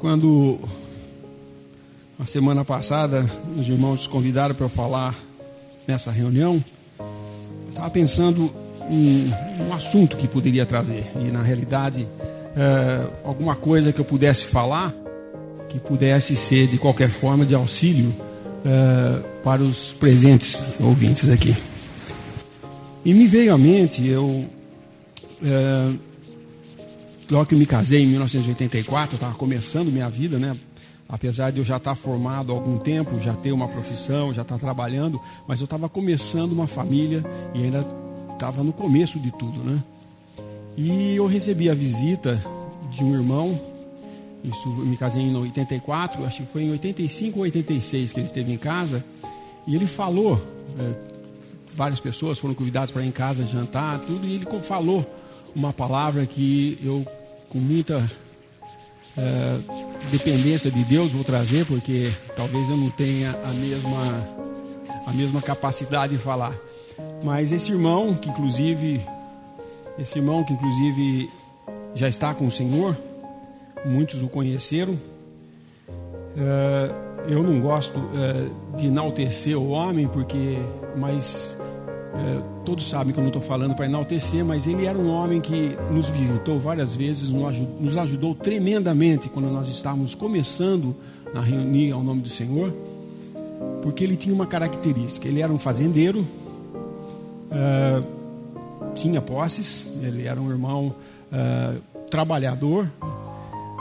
Quando, a semana passada, os irmãos convidaram para eu falar nessa reunião, eu estava pensando em um assunto que poderia trazer. E, na realidade, alguma coisa que eu pudesse falar, que pudesse ser, de qualquer forma, de auxílio para os presentes ouvintes aqui. E me veio à mente, logo que me casei em 1984, eu estava começando minha vida, né? Apesar de eu já estar formado há algum tempo, já ter uma profissão, já estar trabalhando, mas eu estava começando uma família e ainda estava no começo de tudo, né? E eu recebi a visita de um irmão, isso, eu me casei em 84, acho que foi em 85 ou 86 que ele esteve em casa, e ele falou, várias pessoas foram convidadas para ir em casa jantar, tudo, e ele falou uma palavra que eu, com muita dependência de Deus, vou trazer, porque talvez eu não tenha a mesma capacidade de falar. Mas esse irmão que inclusive já está com o Senhor, muitos o conheceram. Eu não gosto de enaltecer o homem, mas todos sabem que eu não estou falando para enaltecer, mas ele era um homem que nos visitou várias vezes, nos ajudou tremendamente quando nós estávamos começando a reunir ao nome do Senhor, porque ele tinha uma característica: ele era um fazendeiro, tinha posses, ele era um irmão trabalhador,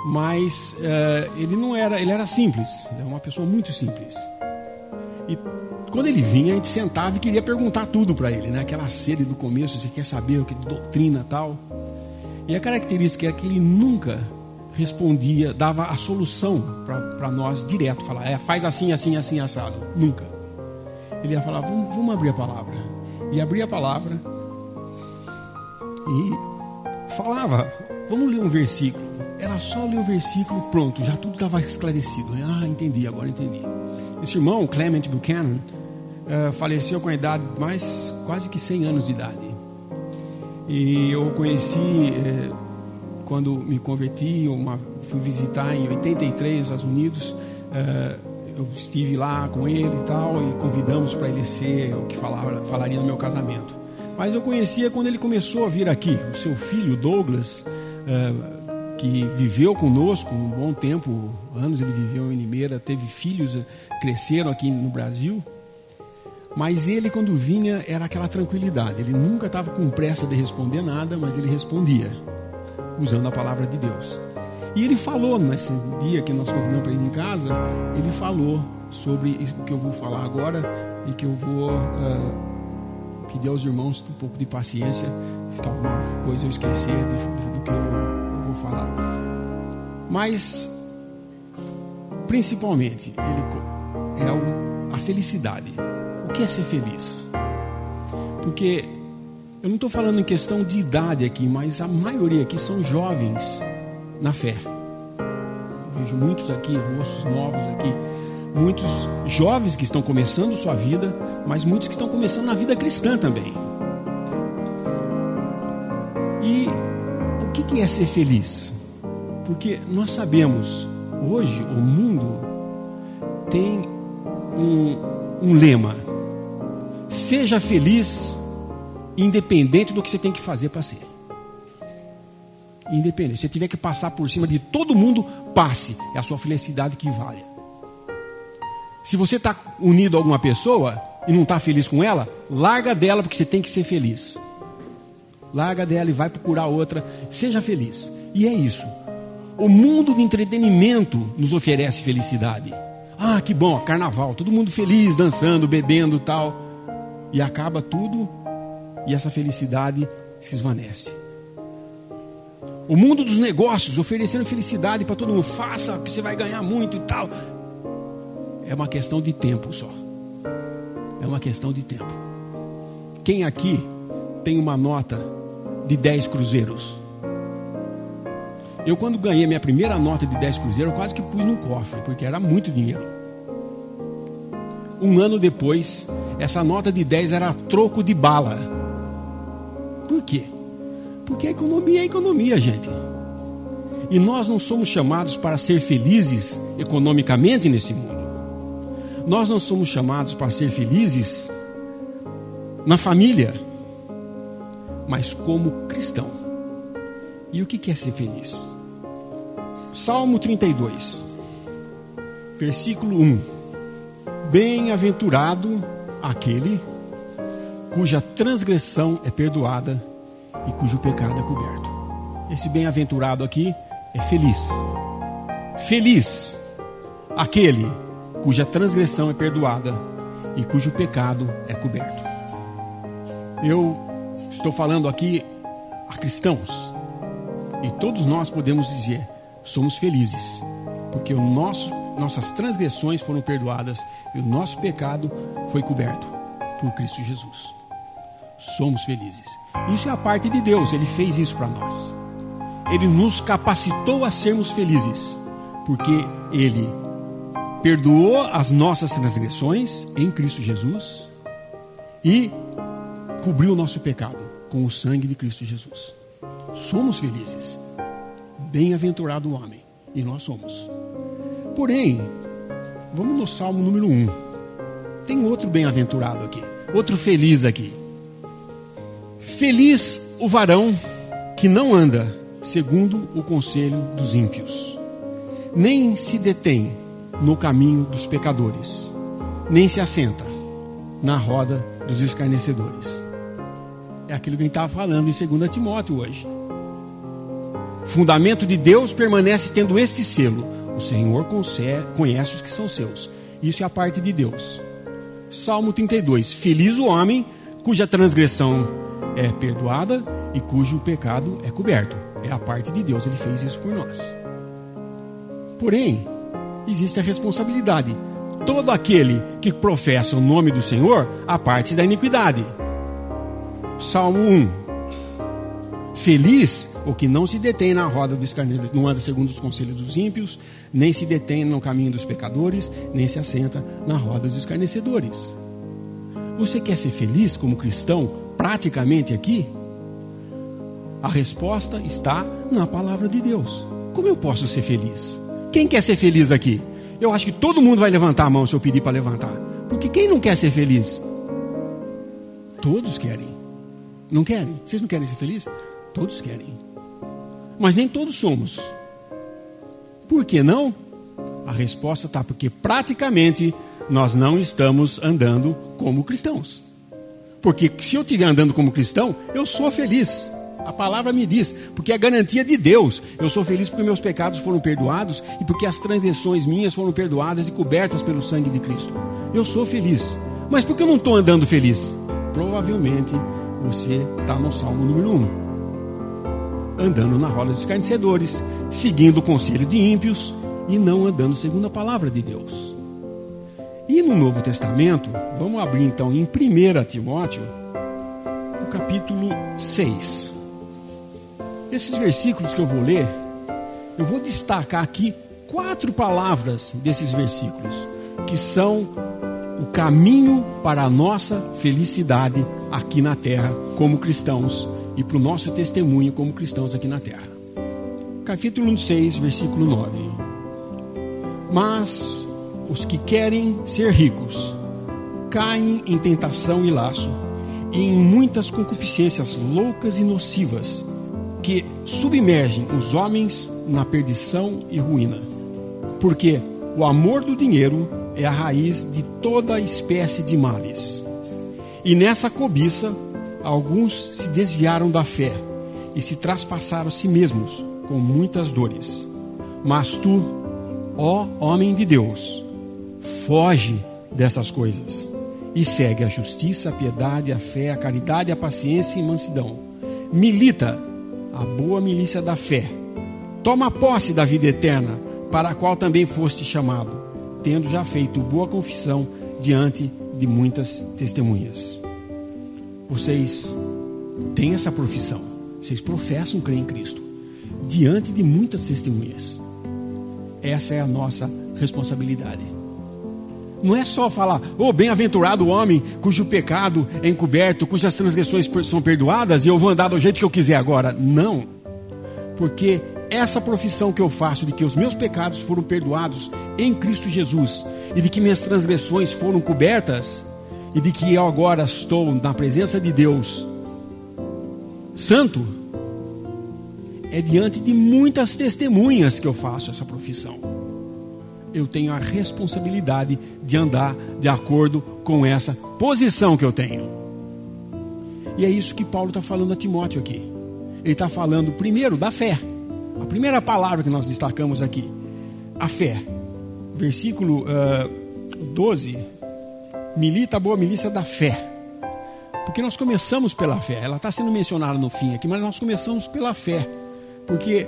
mas ele era simples, era uma pessoa muito simples. E quando ele vinha, a gente sentava e queria perguntar tudo para ele, né? Aquela sede do começo, você quer saber o que doutrina e tal. E a característica era que ele nunca respondia, dava a solução para nós direto, falar, faz assim, assim, assim, assado. Nunca. Ele ia falar, vamos abrir a palavra. E abria a palavra e falava, vamos ler um versículo. Era só ler o versículo, pronto, já tudo estava esclarecido. Entendi, agora entendi. Esse irmão, Clement Buchanan, faleceu com a idade quase que 100 anos de idade. E eu o conheci quando me converti, fui visitar em 83 os Estados Unidos. Eu estive lá com ele e tal, e convidamos para ele ser o que falaria no meu casamento. Mas eu conhecia quando ele começou a vir aqui. O seu filho, Douglas, que viveu conosco um bom tempo, anos ele viveu em Limeira, teve filhos, cresceram aqui no Brasil. Mas ele, quando vinha, era aquela tranquilidade. Ele nunca estava com pressa de responder nada, mas ele respondia, usando a palavra de Deus. E ele falou, nesse dia que nós convidamos para ir em casa, ele falou sobre o que eu vou falar agora e que eu vou pedir aos irmãos um pouco de paciência, se alguma coisa eu esquecer do que eu vou falar. Mas, principalmente, ele a felicidade. O que é ser feliz? Porque eu não estou falando em questão de idade aqui, mas a maioria aqui são jovens na fé. Eu vejo muitos aqui, rostos novos aqui, muitos jovens que estão começando sua vida, mas muitos que estão começando na vida cristã também. E o que é ser feliz? Porque nós sabemos, hoje o mundo tem um lema: seja feliz, independente do que você tem que fazer para ser. Independente. Se você tiver que passar por cima de todo mundo, passe. É a sua felicidade que vale. Se você está unido a alguma pessoa e não está feliz com ela, larga dela, porque você tem que ser feliz. Larga dela e vai procurar outra. Seja feliz. E é isso. O mundo do entretenimento nos oferece felicidade. Que bom, carnaval, todo mundo feliz, dançando, bebendo e tal. E acaba tudo e essa felicidade se esvanece. O mundo dos negócios oferecendo felicidade para todo mundo. Faça que você vai ganhar muito e tal. É uma questão de tempo só. É uma questão de tempo. Quem aqui tem uma nota de 10 cruzeiros? Eu, quando ganhei minha primeira nota de 10 cruzeiros, eu quase que pus num cofre, porque era muito dinheiro. Um ano depois, essa nota de 10 era troco de bala. Por quê? Porque a economia é economia, gente. E nós não somos chamados para ser felizes economicamente nesse mundo. Nós não somos chamados para ser felizes na família, mas como cristão. E o que é ser feliz? Salmo 32, versículo 1. Bem-aventurado aquele cuja transgressão é perdoada e cujo pecado é coberto. Esse bem-aventurado aqui é feliz. Feliz aquele cuja transgressão é perdoada e cujo pecado é coberto. Eu estou falando aqui a cristãos, e todos nós podemos dizer: somos felizes, porque nossas transgressões foram perdoadas e o nosso pecado foi coberto por Cristo Jesus. Somos felizes. Isso é a parte de Deus, Ele fez isso para nós. Ele nos capacitou a sermos felizes, porque Ele perdoou as nossas transgressões em Cristo Jesus e cobriu o nosso pecado com o sangue de Cristo Jesus. Somos felizes. Bem-aventurado o homem. E nós somos. Porém, vamos no Salmo número 1. Tem outro bem-aventurado aqui. Outro feliz aqui. Feliz o varão que não anda segundo o conselho dos ímpios, nem se detém no caminho dos pecadores, nem se assenta na roda dos escarnecedores. É aquilo que a gente estava falando em 2 Timóteo hoje. Fundamento de Deus permanece tendo este selo: o Senhor conhece os que são seus. Isso é a parte de Deus. Salmo 32. Feliz o homem cuja transgressão é perdoada e cujo pecado é coberto. É a parte de Deus, Ele fez isso por nós. Porém, existe a responsabilidade. Todo aquele que professa o nome do Senhor, a parte da iniquidade. Salmo 1. Feliz o que não se detém na roda dos escarnecedores, não anda segundo os conselhos dos ímpios, nem se detém no caminho dos pecadores, nem se assenta na roda dos escarnecedores. Você quer ser feliz como cristão, praticamente aqui? A resposta está na palavra de Deus. Como eu posso ser feliz? Quem quer ser feliz aqui? Eu acho que todo mundo vai levantar a mão se eu pedir para levantar. Porque quem não quer ser feliz? Todos querem. Não querem? Vocês não querem ser felizes? Todos querem. Mas nem todos somos. Por que não? A resposta está porque praticamente nós não estamos andando como cristãos. Porque se eu estiver andando como cristão, eu sou feliz. A palavra me diz, porque é garantia de Deus. Eu sou feliz porque meus pecados foram perdoados e porque as transgressões minhas foram perdoadas e cobertas pelo sangue de Cristo. Eu sou feliz. Mas por que eu não estou andando feliz? Provavelmente você está no Salmo número 1. Andando na roda dos escarnecedores, seguindo o conselho de ímpios e não andando segundo a palavra de Deus. E no Novo Testamento, vamos abrir então em 1 Timóteo, no capítulo 6. Esses versículos que eu vou ler, eu vou destacar aqui 4 palavras desses versículos, que são o caminho para a nossa felicidade aqui na terra como cristãos e para o nosso testemunho como cristãos aqui na terra. Capítulo 6, versículo 9. Mas os que querem ser ricos caem em tentação e laço e em muitas concupiscências loucas e nocivas que submergem os homens na perdição e ruína. Porque o amor do dinheiro é a raiz de toda espécie de males. E nessa cobiça, alguns se desviaram da fé e se traspassaram a si mesmos com muitas dores. Mas tu, ó homem de Deus, foge dessas coisas e segue a justiça, a piedade, a fé, a caridade, a paciência e mansidão. Milita a boa milícia da fé. Toma posse da vida eterna, para a qual também foste chamado, tendo já feito boa confissão diante de muitas testemunhas. Vocês têm essa profissão, vocês professam crer em Cristo, diante de muitas testemunhas. Essa é a nossa responsabilidade. Não é só falar, bem-aventurado o homem cujo pecado é encoberto, cujas transgressões são perdoadas e eu vou andar do jeito que eu quiser agora. Não, porque essa profissão que eu faço de que os meus pecados foram perdoados em Cristo Jesus e de que minhas transgressões foram cobertas e de que eu agora estou na presença de Deus santo, é diante de muitas testemunhas que eu faço essa profissão. Eu tenho a responsabilidade de andar de acordo com essa posição que eu tenho. E é isso que Paulo está falando a Timóteo aqui. Ele está falando primeiro da fé. A primeira palavra que nós destacamos aqui, a fé. Versículo 12, milita a boa milícia da fé. Porque nós começamos pela fé. Ela está sendo mencionada no fim aqui, mas nós começamos pela fé. Porque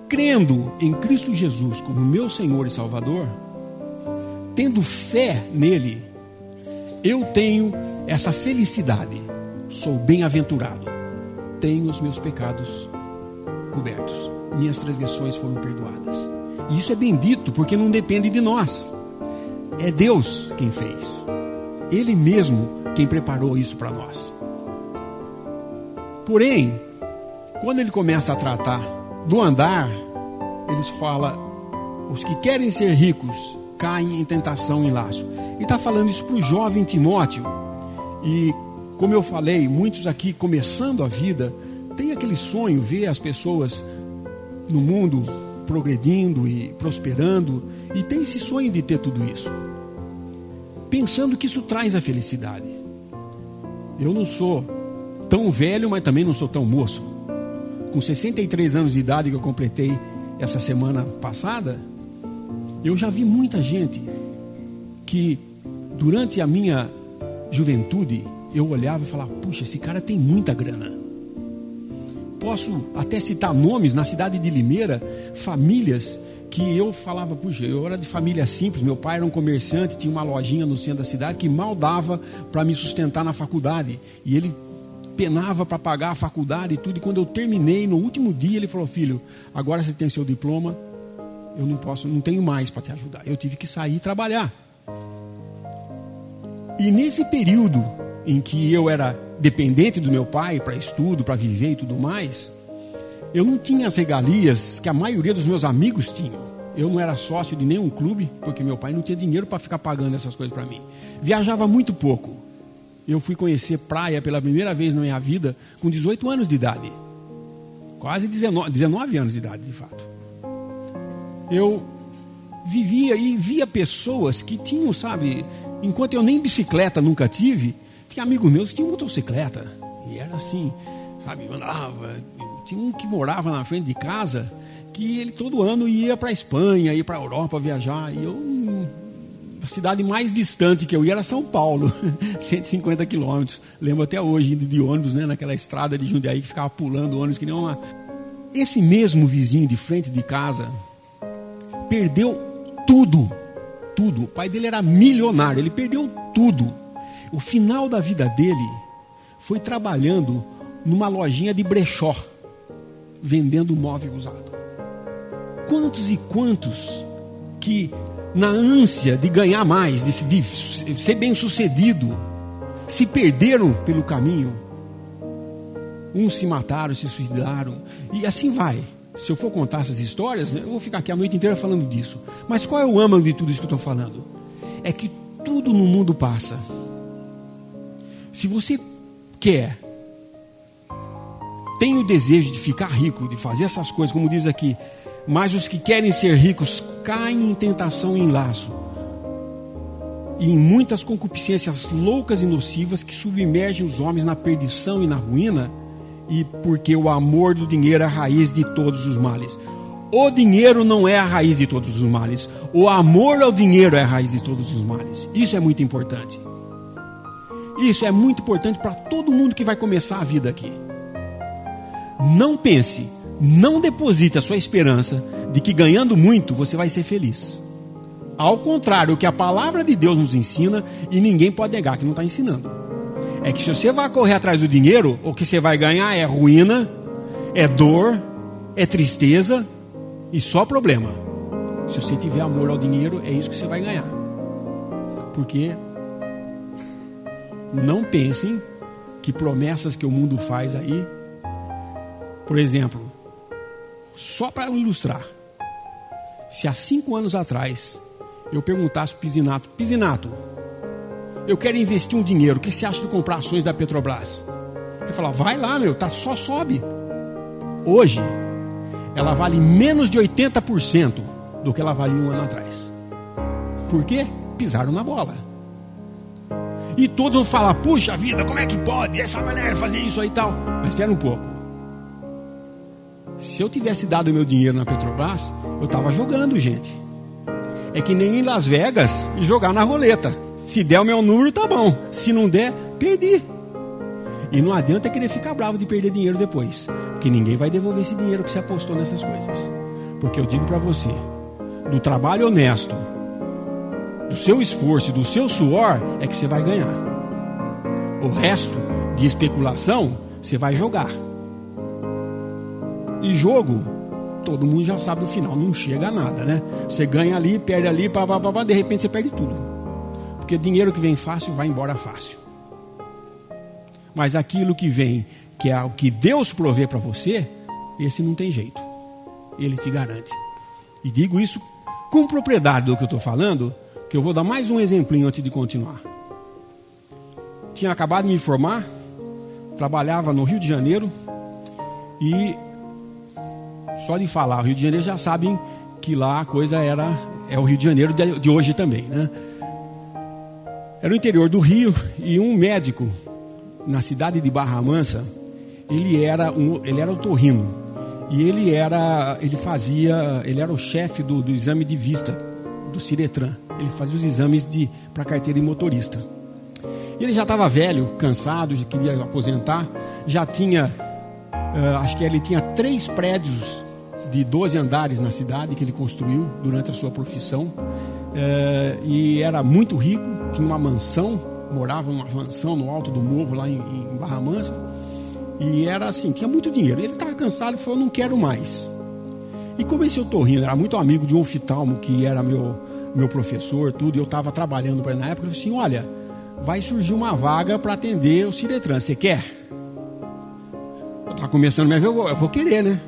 crendo em Cristo Jesus como meu Senhor e Salvador, tendo fé nele, eu tenho essa felicidade. Sou bem-aventurado. Tenho os meus pecados cobertos. Minhas transgressões foram perdoadas. E isso é bendito, porque não depende de nós. É Deus quem fez. Ele mesmo quem preparou isso para nós. Porém, quando ele começa a tratar do andar, eles falam: os que querem ser ricos caem em tentação e laço. Ele está falando isso para o jovem Timóteo. E como eu falei, muitos aqui começando a vida têm aquele sonho, ver as pessoas no mundo progredindo e prosperando, e tem esse sonho de ter tudo isso, pensando que isso traz a felicidade. Eu não sou tão velho, mas também não sou tão moço. Com 63 anos de idade que eu completei essa semana passada, eu já vi muita gente que durante a minha juventude eu olhava e falava: puxa, esse cara tem muita grana. Posso até citar nomes na cidade de Limeira, famílias que eu falava: puxa, eu era de família simples, meu pai era um comerciante, tinha uma lojinha no centro da cidade que mal dava para me sustentar na faculdade, e ele penava para pagar a faculdade e tudo. E quando eu terminei, no último dia, ele falou: filho, agora você tem seu diploma, eu não tenho mais para te ajudar. Eu tive que sair e trabalhar. E nesse período em que eu era dependente do meu pai para estudo, para viver e tudo mais, eu não tinha as regalias que a maioria dos meus amigos tinham. Eu não era sócio de nenhum clube, porque meu pai não tinha dinheiro para ficar pagando essas coisas para mim. Viajava muito pouco. Eu fui conhecer praia pela primeira vez na minha vida com 18 anos de idade. Quase 19 anos de idade, de fato. Eu vivia e via pessoas que tinham, sabe, enquanto eu nem bicicleta nunca tive, tinha amigos meus que tinham motocicleta. E era assim, sabe, andava. Tinha um que morava na frente de casa, que ele todo ano ia para a Espanha, ia para a Europa viajar. E a cidade mais distante que eu ia era São Paulo, 150 quilômetros. Lembro até hoje, indo de ônibus, né, naquela estrada de Jundiaí, que ficava pulando ônibus que nem uma... Esse mesmo vizinho de frente de casa perdeu tudo. Tudo. O pai dele era milionário, ele perdeu tudo. O final da vida dele foi trabalhando numa lojinha de brechó, vendendo móvel usado. Quantos e quantos que, na ânsia de ganhar mais, de ser bem sucedido, se perderam pelo caminho. Uns se mataram, se suicidaram, e assim vai. Se eu for contar essas histórias, eu vou ficar aqui a noite inteira falando disso. Mas qual é o âmago de tudo isso que eu estou falando? É que tudo no mundo passa. Se você tem o desejo de ficar rico, de fazer essas coisas, como diz aqui, mas os que querem ser ricos caem em tentação e em laço, e em muitas concupiscências loucas e nocivas que submergem os homens na perdição e na ruína, e porque o amor do dinheiro é a raiz de todos os males. O dinheiro não é a raiz de todos os males. O amor ao dinheiro é a raiz de todos os males. Isso é muito importante. Isso é muito importante para todo mundo que vai começar a vida aqui. Não pense, não deposite a sua esperança de que ganhando muito você vai ser feliz. Ao contrário, o que a palavra de Deus nos ensina, e ninguém pode negar que não está ensinando, é que se você vai correr atrás do dinheiro, o que você vai ganhar é ruína, é dor, é tristeza e só problema. Se você tiver amor ao dinheiro, é isso que você vai ganhar. Porque não pensem que promessas que o mundo faz aí, por exemplo, só para ilustrar. Se há 5 anos atrás eu perguntasse para o Pisinato, eu quero investir um dinheiro, o que você acha de comprar ações da Petrobras? Ele falava, vai lá, só sobe. Hoje, ela vale menos de 80% do que ela valia 1 ano atrás. Por quê? Pisaram na bola. E todos vão falar, puxa vida, como é que pode essa mulher fazer isso aí e tal? Mas espera um pouco. Se eu tivesse dado o meu dinheiro na Petrobras, eu estava jogando, gente. É que nem em Las Vegas e jogar na roleta. Se der o meu número, tá bom. Se não der, perdi. E não adianta querer ficar bravo de perder dinheiro depois. Porque ninguém vai devolver esse dinheiro que você apostou nessas coisas. Porque eu digo para você, do trabalho honesto, do seu esforço e do seu suor, é que você vai ganhar. O resto de especulação, você vai jogar. E jogo, todo mundo já sabe no final, não chega a nada, né? Você ganha ali, perde ali, de repente você perde tudo. Porque dinheiro que vem fácil, vai embora fácil. Mas aquilo que vem, que é o que Deus provê para você, esse não tem jeito. Ele te garante. E digo isso com propriedade do que eu estou falando, que eu vou dar mais um exemplinho antes de continuar. Tinha acabado de me formar, trabalhava no Rio de Janeiro e só de falar o Rio de Janeiro já sabem que lá a coisa é o Rio de Janeiro de hoje também, né? Era o interior do Rio e um médico na cidade de Barra Mansa, ele era otorrino e ele era o chefe do exame de vista do Ciretran. Ele fazia os exames para carteira de motorista. Ele já estava velho, cansado, já queria aposentar, já tinha, acho que ele tinha 3 prédios de 12 andares na cidade que ele construiu durante a sua profissão, e era muito rico, tinha uma mansão, morava numa mansão no alto do morro lá em Barra Mansa, e era assim, tinha muito dinheiro. Ele estava cansado e falou, não quero mais. E como esse otorrino era muito amigo de um oftalmo que era meu professor, tudo, e eu estava trabalhando para ele na época, ele falou assim, olha, vai surgir uma vaga para atender o Ciretran, você quer? Eu estava começando, mas eu vou querer, né?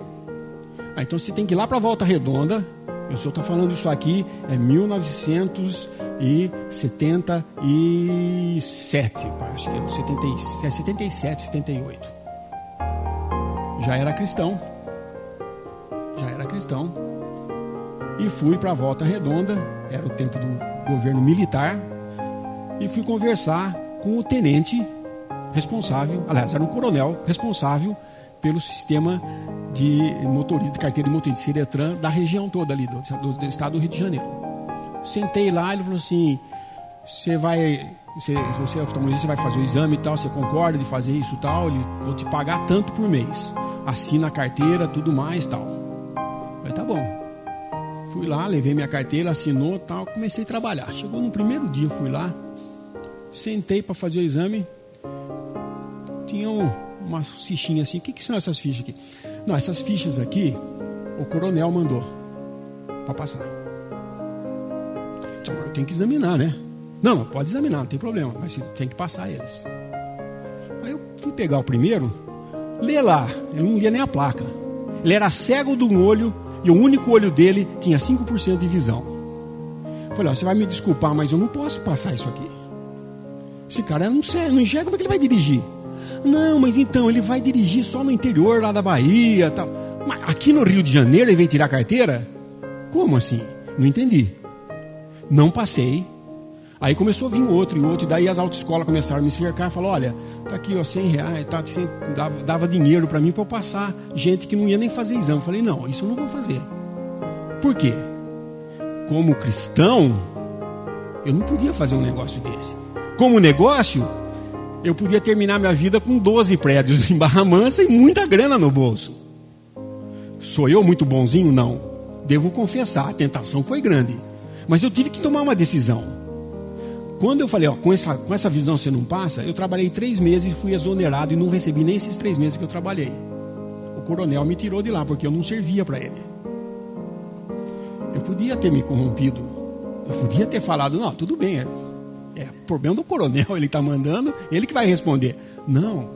Então você tem que ir lá para Volta Redonda. Eu só estou falando isso aqui, é 1977, acho que é 77, 78. Já era cristão. E fui para Volta Redonda, era o tempo do governo militar, e fui conversar com o tenente responsável, aliás, era um coronel responsável pelo sistema de carteira de motorista de Ciretran da região toda ali, do estado do Rio de Janeiro. Sentei lá, ele falou assim, se você é oftalmologista, você vai fazer o exame e tal, você concorda de fazer isso e tal, vou te pagar tanto por mês. Assina a carteira, tudo mais e tal. Eu falei, tá bom. Fui lá, levei minha carteira, assinou e tal, comecei a trabalhar. Chegou no primeiro dia, fui lá, sentei para fazer o exame, tinha umas fichinhas assim. O que são essas fichas aqui? Não, essas fichas aqui, o coronel mandou para passar. Então, eu tenho que examinar, né? Não, pode examinar, não tem problema, mas você tem que passar eles. Aí eu fui pegar o primeiro, ler lá, eu não via nem a placa. Ele era cego de um olho e o único olho dele tinha 5% de visão. Eu falei, você vai me desculpar, mas eu não posso passar isso aqui. Esse cara não enxerga, como é que ele vai dirigir? Não, mas então, ele vai dirigir só no interior lá da Bahia tal. Mas aqui no Rio de Janeiro ele veio tirar carteira? Como assim? Não entendi. Não passei. Aí começou a vir outro e outro, e daí as autoescolas começaram a me cercar e falaram, olha, tá aqui ó, R$100, tá, você dava dinheiro para mim para eu passar gente que não ia nem fazer exame. Eu falei, não, isso eu não vou fazer. Por quê? Como cristão, eu não podia fazer um negócio desse. Como negócio, eu podia terminar minha vida com 12 prédios em Barra Mansa e muita grana no bolso. Sou eu muito bonzinho? Não. Devo confessar, a tentação foi grande. Mas eu tive que tomar uma decisão. Quando eu falei, ó, com essa visão você não passa, eu trabalhei 3 meses e fui exonerado e não recebi nem esses 3 meses que eu trabalhei. O coronel me tirou de lá porque eu não servia para ele. Eu podia ter me corrompido. Eu podia ter falado, não, tudo bem, é problema do coronel, ele está mandando, ele que vai responder. Não,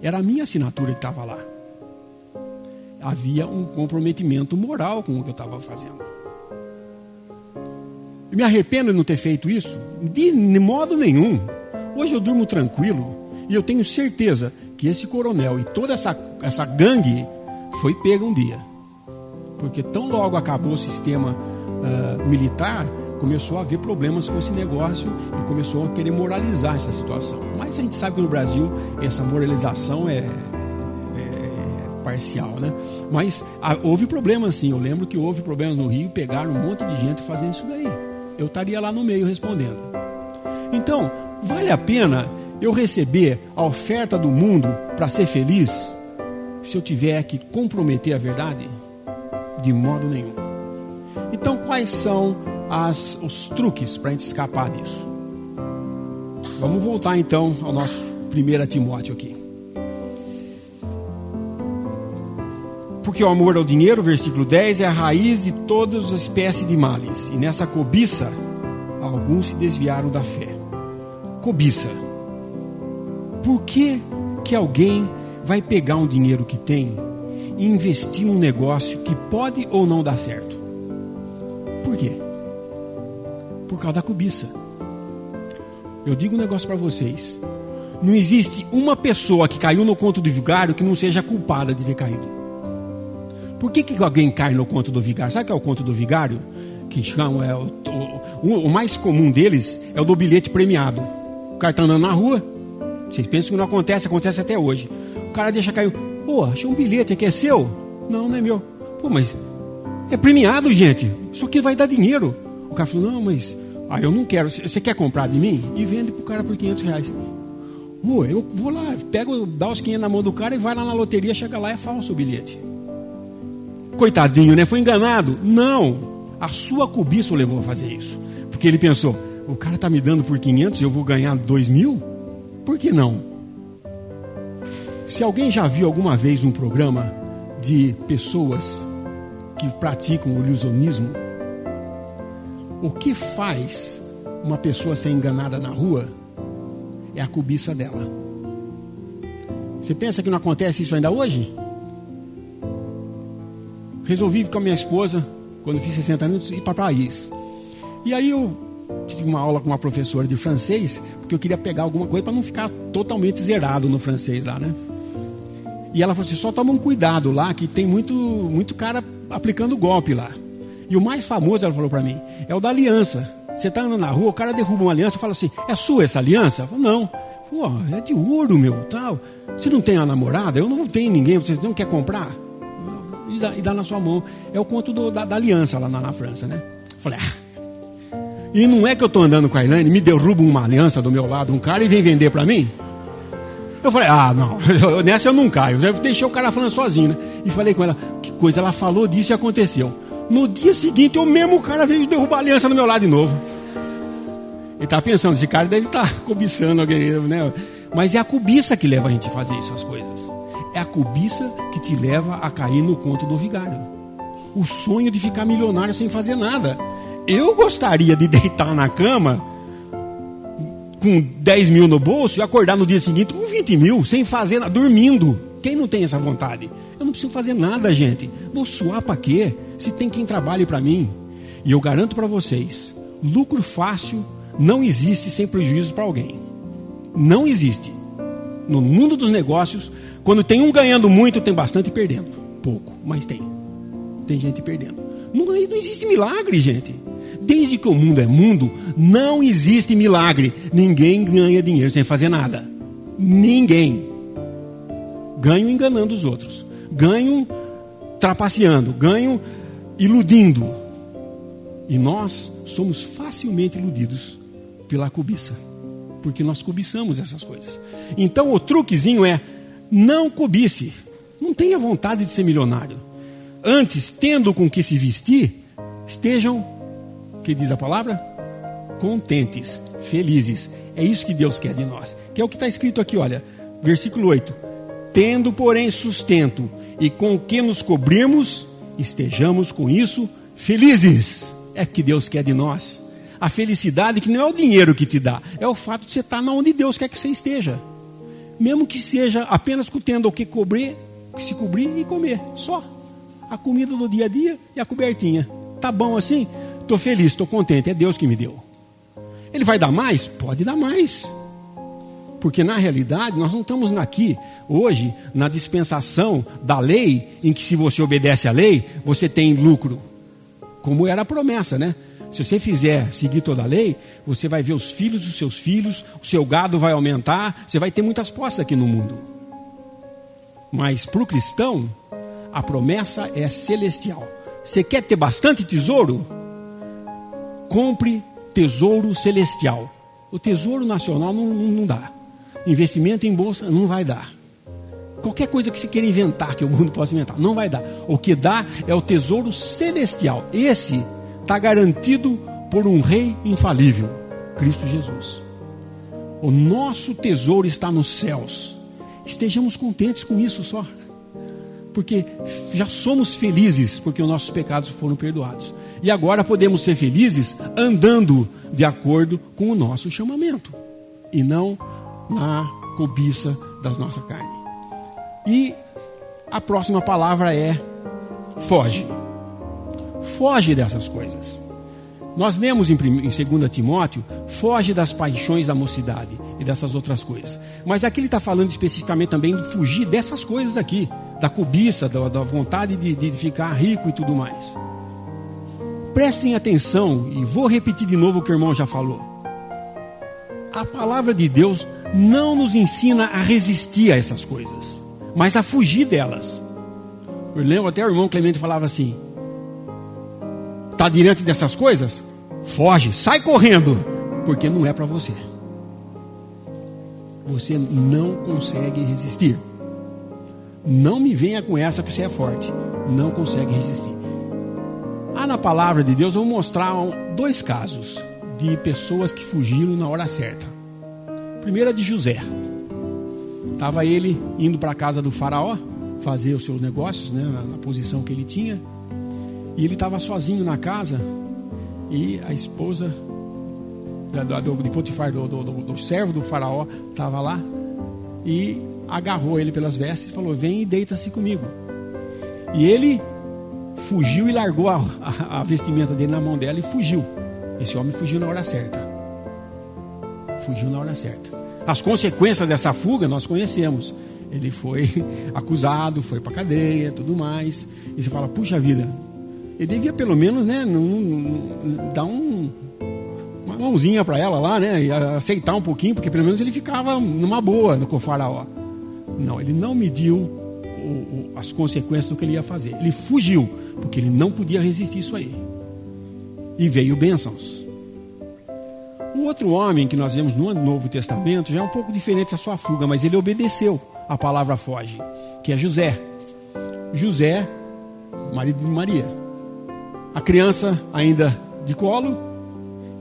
era a minha assinatura que estava lá. havia um comprometimento moral com o que eu estava fazendo. Eu me arrependo de não ter feito isso? De modo nenhum. Hoje eu durmo tranquilo e eu tenho certeza que esse coronel e toda essa gangue foi pega um dia. Porque tão logo acabou o sistema militar, começou a haver problemas com esse negócio e começou a querer moralizar essa situação. Mas a gente sabe que no Brasil essa moralização é parcial, né? Mas houve problemas sim. Eu lembro que houve problemas no Rio, pegaram um monte de gente fazendo isso daí. Eu estaria lá no meio respondendo. Então, vale a pena eu receber a oferta do mundo para ser feliz se eu tiver que comprometer a verdade? De modo nenhum. Então, quais são os truques para a gente escapar disso? Vamos voltar então ao nosso 1 Timóteo aqui. Porque o amor ao dinheiro, versículo 10, é a raiz de todas as espécies de males. E nessa cobiça, alguns se desviaram da fé. Cobiça. Por que alguém vai pegar um dinheiro que tem e investir num negócio que pode ou não dar certo? Por quê? Por causa da cobiça. Eu digo um negócio para vocês. Não existe uma pessoa que caiu no conto do vigário que não seja culpada de ter caído. Por que alguém cai no conto do vigário? Sabe o que é o conto do vigário? Que chama, o mais comum deles é o do bilhete premiado. O cara está andando na rua. Vocês pensam que não acontece, acontece até hoje. O cara deixa cair. Pô, achei um bilhete aqui, é seu? Não, não é meu. Pô, mas é premiado, gente. Isso aqui vai dar dinheiro. O cara falou, não, mas eu não quero. Você quer comprar de mim? E vende pro cara por R$500. Pô, eu vou lá, dá os 500 na mão do cara e vai lá na loteria, chega lá, é falso o bilhete. Coitadinho, né? Foi enganado? Não. A sua cobiça o levou a fazer isso. Porque ele pensou, o cara está me dando por 500 e eu vou ganhar 2.000? Por que não? Se alguém já viu alguma vez um programa de pessoas que praticam o ilusionismo, o que faz uma pessoa ser enganada na rua é a cobiça dela. Você pensa que não acontece isso ainda hoje? Resolvi com a minha esposa, quando eu fiz 60 anos, ir para Paris. E aí eu tive uma aula com uma professora de francês, porque eu queria pegar alguma coisa para não ficar totalmente zerado no francês lá, né? E ela falou assim, só toma um cuidado lá, que tem muito cara aplicando golpe lá. E o mais famoso, ela falou para mim, é o da aliança. Você está andando na rua, o cara derruba uma aliança e fala assim, é sua essa aliança? Eu falo, não. Pô, é de ouro, meu, tal. Você não tem uma namorada? Eu não tenho ninguém, você não quer comprar? E dá na sua mão. É o conto da aliança lá na França, né? Falei, e não é que eu estou andando com a Elaine, me derruba uma aliança do meu lado, um cara, e vem vender para mim? Eu falei, não, nessa eu não caio. Eu deixei o cara falando sozinho, né? E falei com ela, que coisa, ela falou disso e aconteceu. No dia seguinte, o mesmo cara veio derrubar a aliança do meu lado de novo. Ele está pensando, esse cara deve estar cobiçando alguém, né? Mas é a cobiça que leva a gente a fazer essas coisas. É a cobiça que te leva a cair no conto do vigário. O sonho de ficar milionário sem fazer nada. Eu gostaria de deitar na cama com 10 mil no bolso e acordar no dia seguinte com 20 mil, sem fazer nada, dormindo. Quem não tem essa vontade? Eu não preciso fazer nada, gente. Vou suar para quê? Se tem quem trabalhe para mim. E eu garanto para vocês, lucro fácil não existe sem prejuízo para alguém. Não existe. No mundo dos negócios, quando tem um ganhando muito, tem bastante perdendo. Pouco, mas tem. Tem gente perdendo. Não existe milagre, gente. Desde que o mundo é mundo, não existe milagre. Ninguém ganha dinheiro sem fazer nada. Ninguém. Ganham enganando os outros. Ganham trapaceando. Ganham iludindo. E nós somos facilmente iludidos pela cobiça. Porque nós cobiçamos essas coisas. Então o truquezinho é, não cobice. Não tenha vontade de ser milionário. Antes, tendo com que se vestir, estejam, que diz a palavra? Contentes, felizes. É isso que Deus quer de nós. Que é o que está escrito aqui, olha. Versículo 8. Tendo, porém, sustento e com o que nos cobrirmos, estejamos com isso felizes. É o que Deus quer de nós. A felicidade que não é o dinheiro que te dá, é o fato de você estar onde Deus quer que você esteja. Mesmo que seja apenas tendo o que cobrir, se cobrir e comer, só. A comida do dia a dia e a cobertinha. Tá bom assim? Estou feliz, estou contente, é Deus que me deu. Ele vai dar mais? Pode dar mais. Porque na realidade nós não estamos aqui hoje na dispensação da lei, em que se você obedece à lei, você tem lucro. Como era a promessa, né? Se você fizer, seguir toda a lei, você vai ver os filhos dos seus filhos, o seu gado vai aumentar, você vai ter muitas posses aqui no mundo. Mas para o cristão, a promessa é celestial. Você quer ter bastante tesouro? Compre tesouro celestial. O tesouro nacional não dá. Investimento em bolsa não vai dar. Qualquer coisa que você queira inventar, que o mundo possa inventar, não vai dar. O que dá é o tesouro celestial. Esse está garantido por um rei infalível, Cristo Jesus. O nosso tesouro está nos céus. Estejamos contentes com isso só. Porque já somos felizes, porque os nossos pecados foram perdoados. E agora podemos ser felizes andando de acordo com o nosso chamamento. E não na cobiça da nossa carne. E a próxima palavra é foge. Foge dessas coisas. Nós lemos em 2 Timóteo, foge das paixões da mocidade e dessas outras coisas. Mas aqui ele está falando especificamente também de fugir dessas coisas aqui, da cobiça, da vontade de ficar rico e tudo mais. Prestem atenção, e vou repetir de novo o que o irmão já falou. A palavra de Deus não nos ensina a resistir a essas coisas, mas a fugir delas. Eu lembro até o irmão Clemente falava assim: está diante dessas coisas? Foge, sai correndo, porque não é para você. Você não consegue resistir. Não me venha com essa que você é forte. Não consegue resistir. Na palavra de Deus eu vou mostrar 2 casos de pessoas que fugiram na hora certa. Primeiro é de José. Estava ele indo para a casa do faraó fazer os seus negócios, né, na posição que ele tinha. E ele estava sozinho na casa. E a esposa de Potifar, do servo do faraó, estava lá. E agarrou ele pelas vestes e falou: vem e deita-se comigo. E ele fugiu e largou a vestimenta dele na mão dela e fugiu. Esse homem fugiu na hora certa. Fugiu na hora certa. As consequências dessa fuga nós conhecemos. Ele foi acusado, foi para cadeia, tudo mais. E você fala: puxa vida, ele devia pelo menos, né, dar uma mãozinha para ela lá, né, e aceitar um pouquinho, porque pelo menos ele ficava numa boa com o faraó. Não, ele não mediu as consequências do que ele ia fazer. Ele fugiu, porque ele não podia resistir isso aí. E veio bênçãos. O outro homem que nós vemos no Novo Testamento já é um pouco diferente da sua fuga, mas ele obedeceu a palavra foge, que é José. José, marido de Maria. A criança ainda de colo,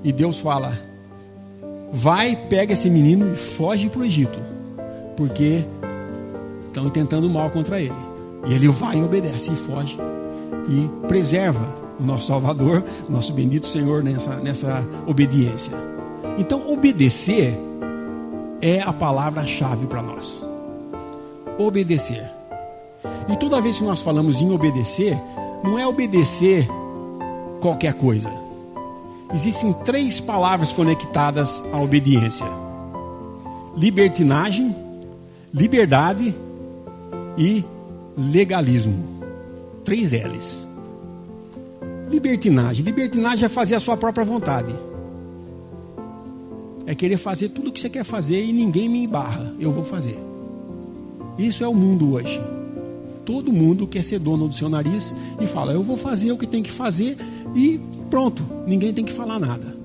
e Deus fala: vai, pega esse menino e foge para o Egito, porque estão intentando mal contra ele. E ele vai e obedece e foge e preserva o nosso Salvador, nosso bendito Senhor, nessa obediência. Então obedecer é a palavra-chave para nós. Obedecer. E toda vez que nós falamos em obedecer, não é obedecer qualquer coisa. Existem 3 palavras conectadas à obediência: libertinagem, liberdade e legalismo. 3 L's. Libertinagem. Libertinagem é fazer a sua própria vontade. É querer fazer tudo o que você quer fazer e ninguém me embarra. Eu vou fazer. Isso é o mundo hoje. Todo mundo quer ser dono do seu nariz e fala: eu vou fazer o que tem que fazer e pronto. Ninguém tem que falar nada.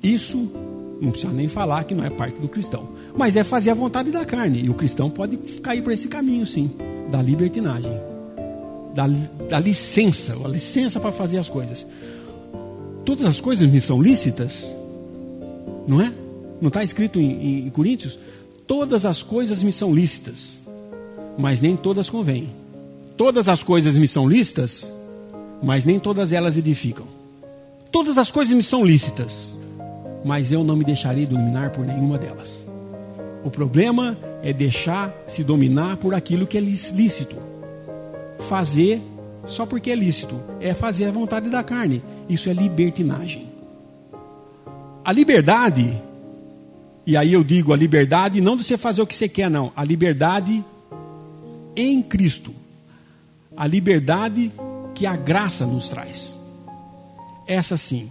Isso não precisa nem falar que não é parte do cristão. Mas é fazer a vontade da carne. E o cristão pode cair por esse caminho, sim, da libertinagem, da licença, a licença para fazer as coisas. Todas as coisas me são lícitas, não é? Não está escrito em Coríntios? Todas as coisas me são lícitas, mas nem todas convêm. Todas as coisas me são lícitas, mas nem todas elas edificam. Todas as coisas me são lícitas, mas eu não me deixarei dominar por nenhuma delas. O problema é deixar se dominar por aquilo que é lícito. Fazer só porque é lícito é fazer a vontade da carne. Isso é libertinagem. A liberdade, e aí eu digo a liberdade não de você fazer o que você quer, não. A liberdade em Cristo. A liberdade que a graça nos traz. Essa sim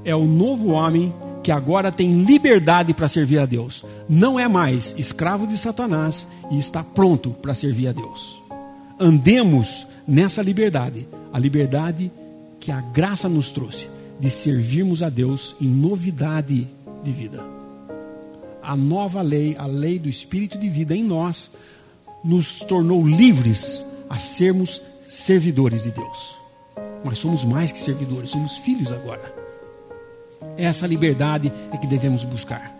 é o novo homem que agora tem liberdade para servir a Deus. Não é mais escravo de Satanás e está pronto para servir a Deus. Andemos nessa liberdade. A liberdade que a graça nos trouxe de servirmos a Deus em novidade de vida. A nova lei, a lei do Espírito de vida em nós, nos tornou livres a sermos servidores de Deus. Mas somos mais que servidores, somos filhos agora. Essa liberdade é que devemos buscar.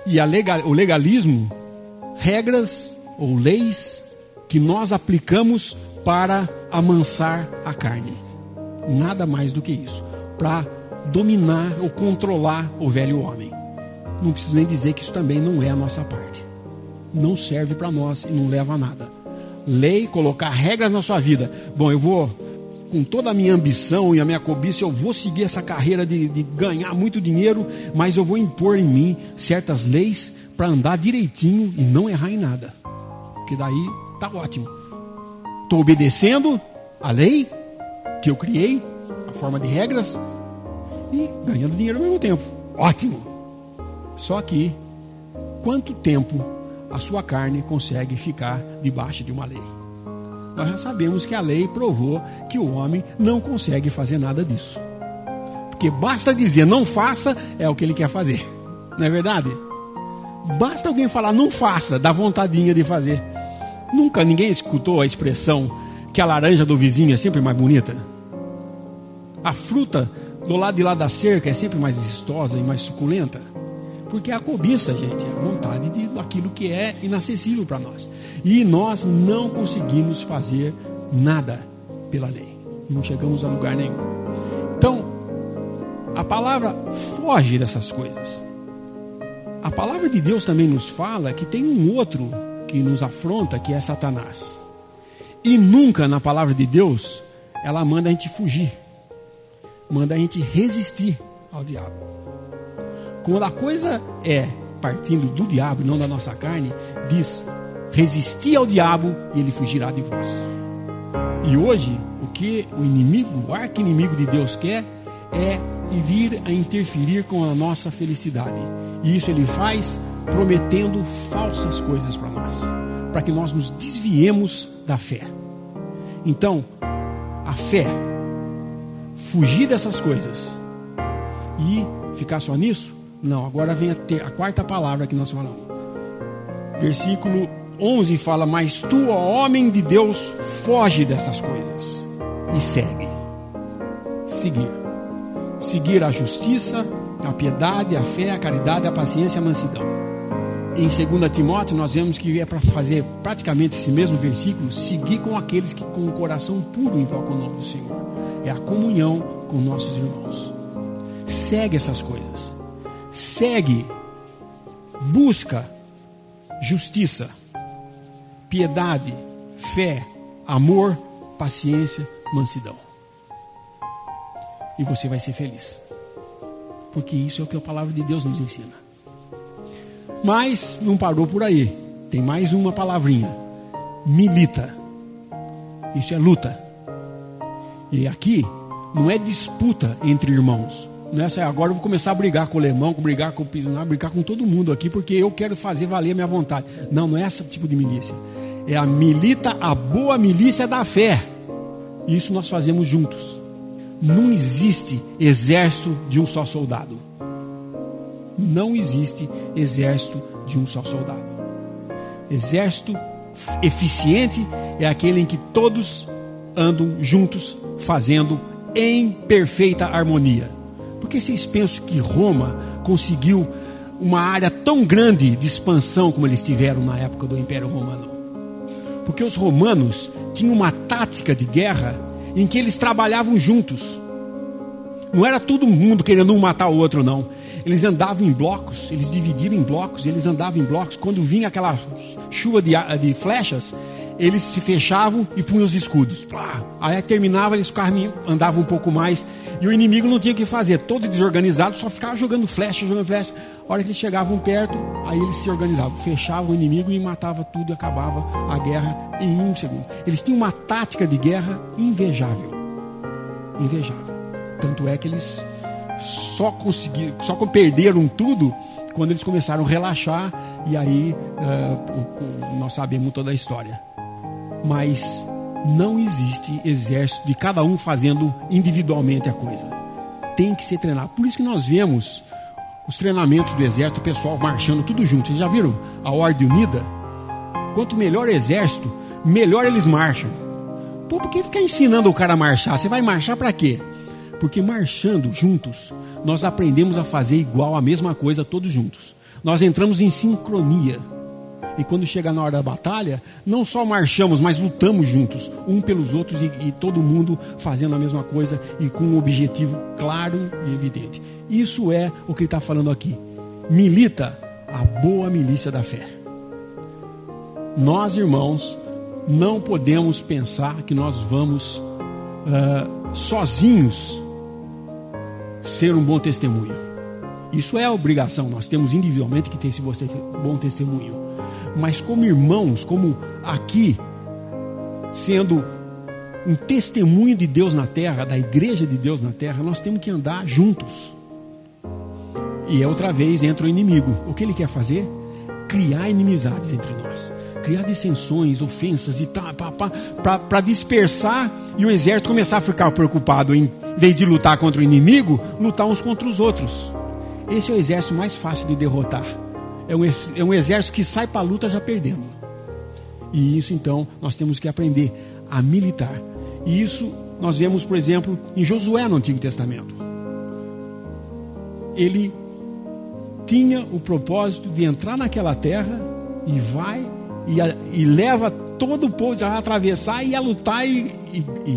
E o legalismo, regras ou leis que nós aplicamos para amansar a carne. Nada mais do que isso. Para dominar ou controlar o velho homem. Não preciso nem dizer que isso também não é a nossa parte. Não serve para nós e não leva a nada. Lei, colocar regras na sua vida. Bom, eu vou, com toda a minha ambição e a minha cobiça, eu vou seguir essa carreira de ganhar muito dinheiro, mas eu vou impor em mim certas leis para andar direitinho e não errar em nada. Porque daí tá ótimo. Estou obedecendo a lei que eu criei, a forma de regras, e ganhando dinheiro ao mesmo tempo. Ótimo! Só que, quanto tempo a sua carne consegue ficar debaixo de uma lei? Nós já sabemos que a lei provou que o homem não consegue fazer nada disso. Porque basta dizer não faça, é o que ele quer fazer. Não é verdade? Basta alguém falar não faça, dá vontadinha de fazer. Nunca ninguém escutou a expressão que a laranja do vizinho é sempre mais bonita? A fruta do lado de lá da cerca é sempre mais vistosa e mais suculenta? Porque é a cobiça, gente, é a vontade daquilo que é inacessível para nós. E nós não conseguimos fazer nada pela lei. Não chegamos a lugar nenhum. Então, a palavra foge dessas coisas. A palavra de Deus também nos fala que tem um outro que nos afronta, que é Satanás. E nunca na palavra de Deus ela manda a gente fugir. Manda a gente resistir ao diabo. Quando a coisa é partindo do diabo e não da nossa carne, diz: resistir ao diabo e ele fugirá de vós. E hoje, o que o inimigo, o arqui-inimigo de Deus quer é vir a interferir com a nossa felicidade. E isso ele faz prometendo falsas coisas para nós, para que nós nos desviemos da fé. Então, a fé, fugir dessas coisas e ficar só nisso? Não, agora vem a quarta palavra que nós falamos. Versículo 11 fala: mas tu, ó homem de Deus, foge dessas coisas e segue. Seguir a justiça, a piedade, a fé, a caridade, a paciência e a mansidão. Em 2 Timóteo nós vemos que é para fazer praticamente esse mesmo versículo, seguir com aqueles que com o coração puro invocam o nome do Senhor. É a comunhão com nossos irmãos. Segue essas coisas. Segue, busca justiça, piedade, fé, amor, paciência, mansidão. E você vai ser feliz. Porque isso é o que a palavra de Deus nos ensina. Mas não parou por aí. Tem mais uma palavrinha. Milita. Isso é luta. E aqui não é disputa entre irmãos. Nessa agora eu vou começar a brigar com o alemão, brigar com o piscinar, brigar com todo mundo aqui, porque eu quero fazer valer a minha vontade. Não é esse tipo de milícia. É a boa milícia da fé. Isso nós fazemos juntos. Não existe exército de um só soldado. Não existe exército de um só soldado. Exército eficiente é aquele em que todos andam juntos, fazendo em perfeita harmonia. Por que vocês pensam que Roma conseguiu uma área tão grande de expansão como eles tiveram na época do Império Romano? Porque os romanos tinham uma tática de guerra em que eles trabalhavam juntos. Não era todo mundo querendo um matar o outro, não. Eles andavam em blocos, eles dividiram em blocos, eles andavam em blocos. Quando vinha aquela chuva de flechas, eles se fechavam e punham os escudos. Aí terminava, eles andavam um pouco mais. E o inimigo não tinha o que fazer, todo desorganizado, só ficava jogando flecha. A hora que eles chegavam perto, aí eles se organizavam, fechavam o inimigo e matava tudo e acabava a guerra em 1 segundo. Eles tinham uma tática de guerra invejável. Tanto é que eles só perderam tudo quando eles começaram a relaxar. E aí nós sabemos toda a história. Mas não existe exército de cada um fazendo individualmente a coisa. Tem que ser treinado. Por isso que nós vemos os treinamentos do exército, o pessoal marchando tudo junto. Vocês já viram a Ordem Unida? Quanto melhor o exército, melhor eles marcham. Pô, por que ficar ensinando o cara a marchar? Você vai marchar para quê? Porque marchando juntos, nós aprendemos a fazer igual, a mesma coisa, todos juntos. Nós entramos em sincronia. E quando chega na hora da batalha, não só marchamos, mas lutamos juntos, um pelos outros e todo mundo fazendo a mesma coisa e com um objetivo claro e evidente. Isso é o que ele está falando aqui. Milita a boa milícia da fé. Nós, irmãos, não podemos pensar que nós vamos sozinhos ser um bom testemunho. Isso é a obrigação, nós temos individualmente que ter esse bom testemunho. Mas como irmãos, como aqui, sendo um testemunho de Deus na terra, da igreja de Deus na terra, nós temos que andar juntos. E outra vez entra o inimigo. O que ele quer fazer? Criar inimizades entre nós. Criar dissensões, ofensas e tal, para dispersar e o exército começar a ficar preocupado em vez de lutar contra o inimigo, lutar uns contra os outros. Esse é o exército mais fácil de derrotar. É um exército que sai para a luta já perdendo. E isso então nós temos que aprender a militar. E isso nós vemos, por exemplo, em Josué no Antigo Testamento. Ele tinha o propósito de entrar naquela terra e vai e leva todo o povo a atravessar e a lutar e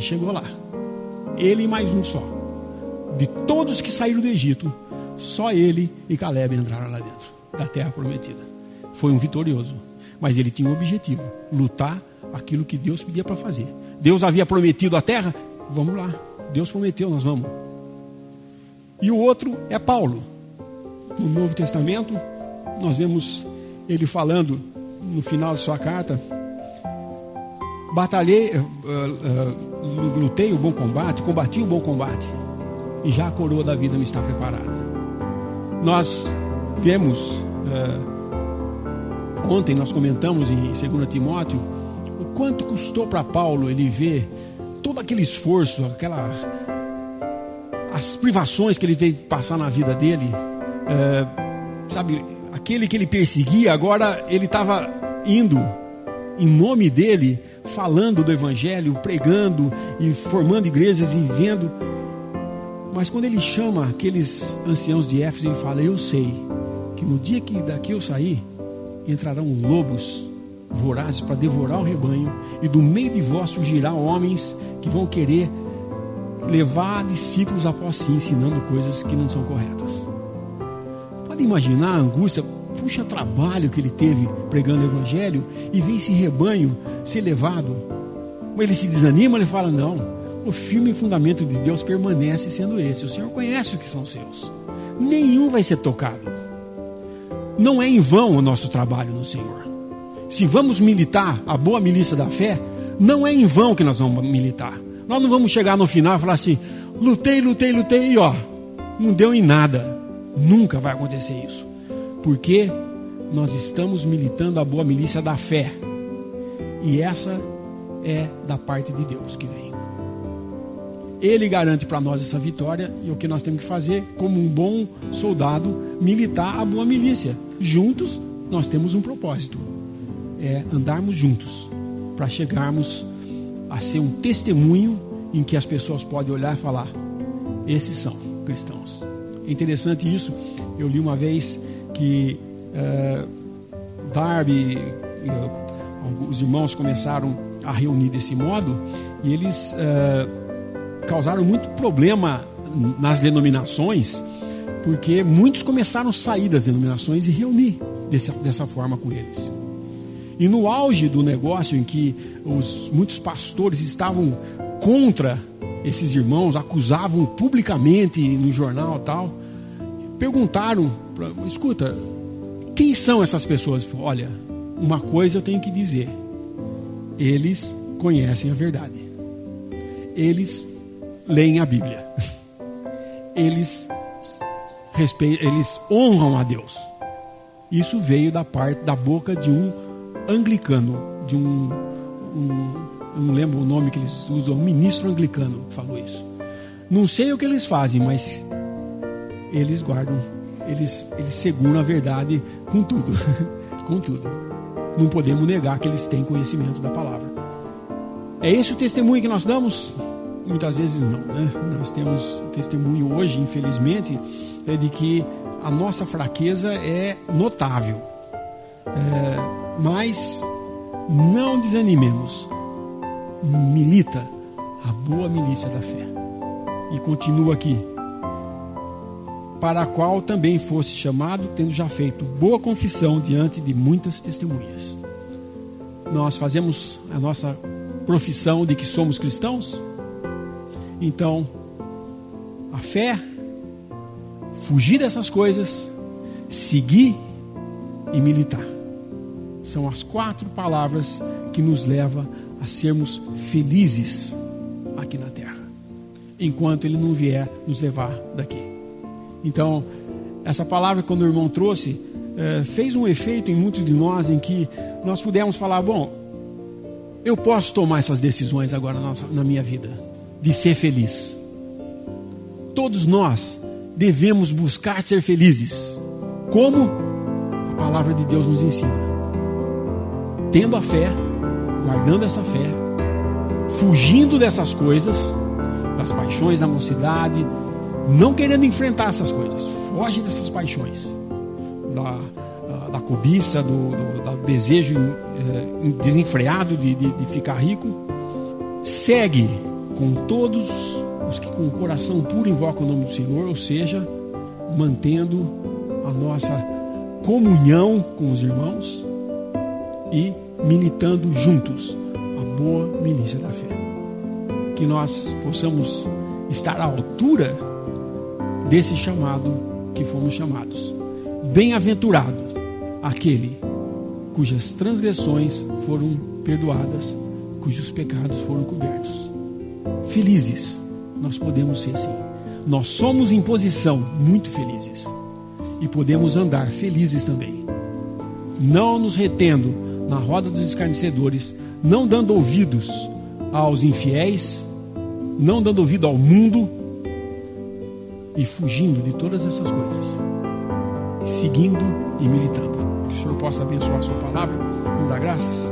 chegou lá. Ele e mais um só. De todos que saíram do Egito, só ele e Caleb entraram lá dentro da terra prometida. Foi um vitorioso, mas ele tinha um objetivo: lutar aquilo que Deus pedia para fazer. Deus havia prometido a terra, vamos lá. Deus prometeu, nós vamos. E o outro é Paulo. No Novo Testamento, nós vemos ele falando no final de sua carta: batalhei, lutei o bom combate, combati o bom combate, e já a coroa da vida me está preparada. Nós vemos, ontem nós comentamos em 2 Timóteo, o quanto custou para Paulo ele ver todo aquele esforço, as privações que ele teve que passar na vida dele, sabe, aquele que ele perseguia, agora ele estava indo em nome dele, falando do Evangelho, pregando e formando igrejas e vendo. Mas quando ele chama aqueles anciãos de Éfeso, ele fala: eu sei que no dia que daqui eu sair, entrarão lobos vorazes para devorar o rebanho, e do meio de vós surgirão homens que vão querer levar discípulos após si, ensinando coisas que não são corretas. Pode imaginar a angústia, puxa trabalho que ele teve pregando o Evangelho, e ver esse rebanho ser levado. Ele se desanima, ele fala: não, o firme fundamento de Deus permanece sendo esse. O Senhor conhece o que são seus. Nenhum vai ser tocado. Não é em vão o nosso trabalho no Senhor. Se vamos militar a boa milícia da fé, não é em vão que nós vamos militar. Nós não vamos chegar no final e falar assim: lutei e ó, não deu em nada. Nunca vai acontecer isso. Porque nós estamos militando a boa milícia da fé. E essa é da parte de Deus que vem. Ele garante para nós essa vitória, e o que nós temos que fazer, como um bom soldado, militar a boa milícia. Juntos, nós temos um propósito: é andarmos juntos, para chegarmos a ser um testemunho em que as pessoas podem olhar e falar: esses são cristãos. É interessante isso. Eu li uma vez que Darby, os irmãos começaram a reunir desse modo, e eles causaram muito problema nas denominações, porque muitos começaram a sair das denominações e reunir dessa forma com eles. E no auge do negócio, em que muitos pastores estavam contra esses irmãos, acusavam publicamente no jornal e tal, perguntaram, escuta, quem são essas pessoas? Olha, uma coisa eu tenho que dizer, eles conhecem a verdade, eles leem a Bíblia, eles honram a Deus. Isso veio da boca de um anglicano, de não lembro o nome que eles usam, um ministro anglicano que falou isso. Não sei o que eles fazem, mas eles guardam, eles seguram a verdade com tudo, com tudo. Não podemos negar que eles têm conhecimento da palavra. É esse o testemunho que nós damos? Muitas vezes não, né? Nós temos testemunho hoje, infelizmente, de que a nossa fraqueza é notável. Mas não desanimemos. Milita a boa milícia da fé. E continua aqui. Para a qual também fosse chamado, tendo já feito boa confissão diante de muitas testemunhas. Nós fazemos a nossa profissão de que somos cristãos. Então, a fé, fugir dessas coisas, seguir e militar. São as 4 palavras que nos levam a sermos felizes aqui na terra, enquanto Ele não vier nos levar daqui. Então, essa palavra, quando o irmão trouxe, fez um efeito em muitos de nós, em que nós pudemos falar, bom, eu posso tomar essas decisões agora na minha vida, de ser feliz. Todos nós devemos buscar ser felizes, como a palavra de Deus nos ensina. Tendo a fé, guardando essa fé, fugindo dessas coisas, das paixões da mocidade, não querendo enfrentar essas coisas. Foge dessas paixões, da cobiça, do desejo desenfreado de ficar rico. Segue com todos os que com o coração puro invocam o nome do Senhor, ou seja, mantendo a nossa comunhão com os irmãos e militando juntos a boa milícia da fé. Que nós possamos estar à altura desse chamado que fomos chamados. Bem-aventurado aquele cujas transgressões foram perdoadas, cujos pecados foram cobertos. Felizes nós podemos ser, sim. Nós somos em posição muito felizes e podemos andar felizes também, não nos retendo na roda dos escarnecedores, não dando ouvidos aos infiéis, não dando ouvido ao mundo, e fugindo de todas essas coisas, seguindo e militando. Que o Senhor possa abençoar a sua palavra, nos dá graças.